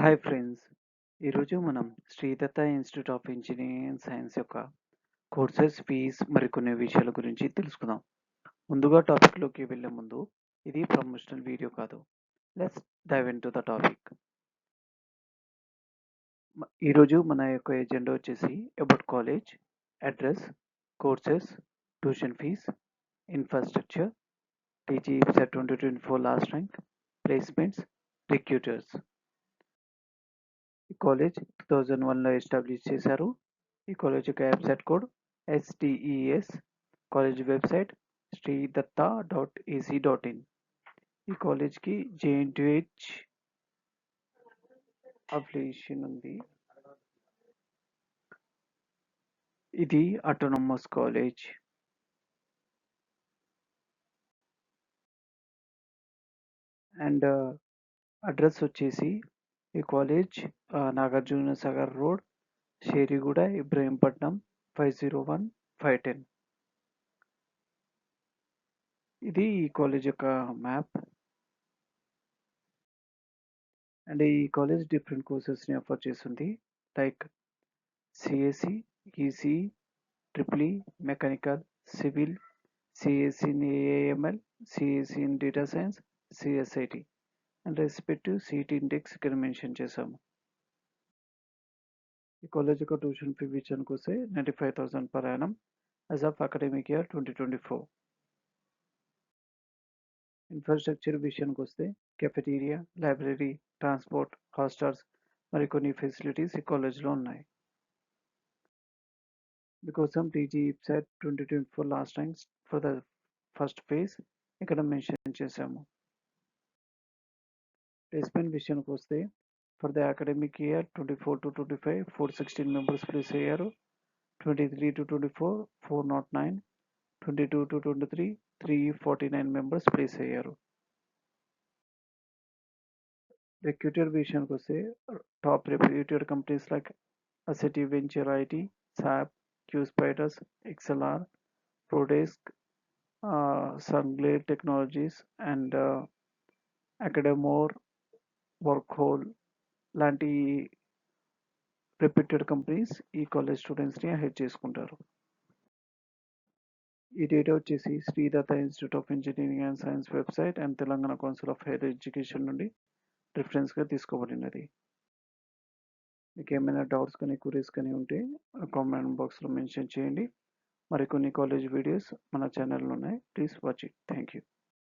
Hi friends! ఈరోజు మనం Sridatta institute of engineering and science యొక్క కోర్సెస్ ఫీజ్ మరికొన్ని విషయాల గురించి తెలుసుకుందాం. ముందుగా టాపిక్‌లోకి వెళ్ళే ముందు ఇది ప్రమోషనల్ వీడియో కాదు. Let's dive into the topic. ఈరోజు మన యొక్క ఎజెండా వచ్చేసి about college, address, courses, tuition fees, infrastructure, TG CET 2024 last rank, placements, recruiters. ఈ కాలేజ్ 2001లో ఎస్టాబ్లిష్ చేశారు. ఈ కాలేజ్ యొక్క website code STES. College website sridatta.ac.in. ఈ కాలేజ్కి JNTH అఫిలియేషన్ ఉంది. ఇది ఆటోనమస్ కాలేజ్. అండ్ అడ్రస్ వచ్చేసి ఈ కాలేజ్ నాగార్జున సాగర్ రోడ్, షేరిగూడ, ఇబ్రహీంపట్నం 501510. ఇది ఈ కాలేజ్ యొక్క మ్యాప్. అండ్ ఈ కాలేజ్ డిఫరెంట్ కోర్సెస్ని ఆఫర్ చేస్తుంది. Like CSE, ECE, EEE, mechanical, civil, CSE in AIML, CSE in data science, CSIT and respective CET index ఇక్కడ మెన్షన్ చేశాము. ఈ కాలేజ్ యొక్క ట్యూషన్ ఫీ విషయానికి వస్తే 95,000 per annum as of academic year 2024. Infrastructure విషయానికి వస్తే cafeteria, library, transport, hostels మరికొన్ని facilities ఈ కాలేజ్లో ఉన్నాయి. మీకోసం TG CET 2024 last ranks for the first phase ఇక్కడ మెన్షన్ చేశాము. ప్లేస్మెంట్ విషయానికి వస్తే for the academic year 24 to 25 416 members place అయ్యారు. 23 to 24 409, 22 to 23 349 మెంబర్స్ ప్లేస్ అయ్యారు. రిక్రూటర్ విషయానికి వస్తే టాప్ రెప్యూటెడ్ కంపెనీస్ లైక్ అసెటి venture IT, SAP, QSpiders, XLR, Prodesk, Sunglade Technologies and అకాడెమోర్, వర్క్హోల్ లాంటి రెప్యూటెడ్ కంపెనీస్ ఈ కాలేజ్ స్టూడెంట్స్ని హైర్ చేసుకుంటారు. ఈ డేటా వచ్చేసి Sridatta institute of engineering and science website and Telangana council of higher education నుండి రిఫరెన్స్గా తీసుకోబడినది. మీకు ఏమైనా డౌట్స్ కానీ క్వరీస్ కానీ ఉంటే కామెంట్ బాక్స్లో మెన్షన్ చేయండి. మరికొన్ని కాలేజ్ వీడియోస్ మన ఛానల్లో ఉన్నాయి. Please watch it. Thank you.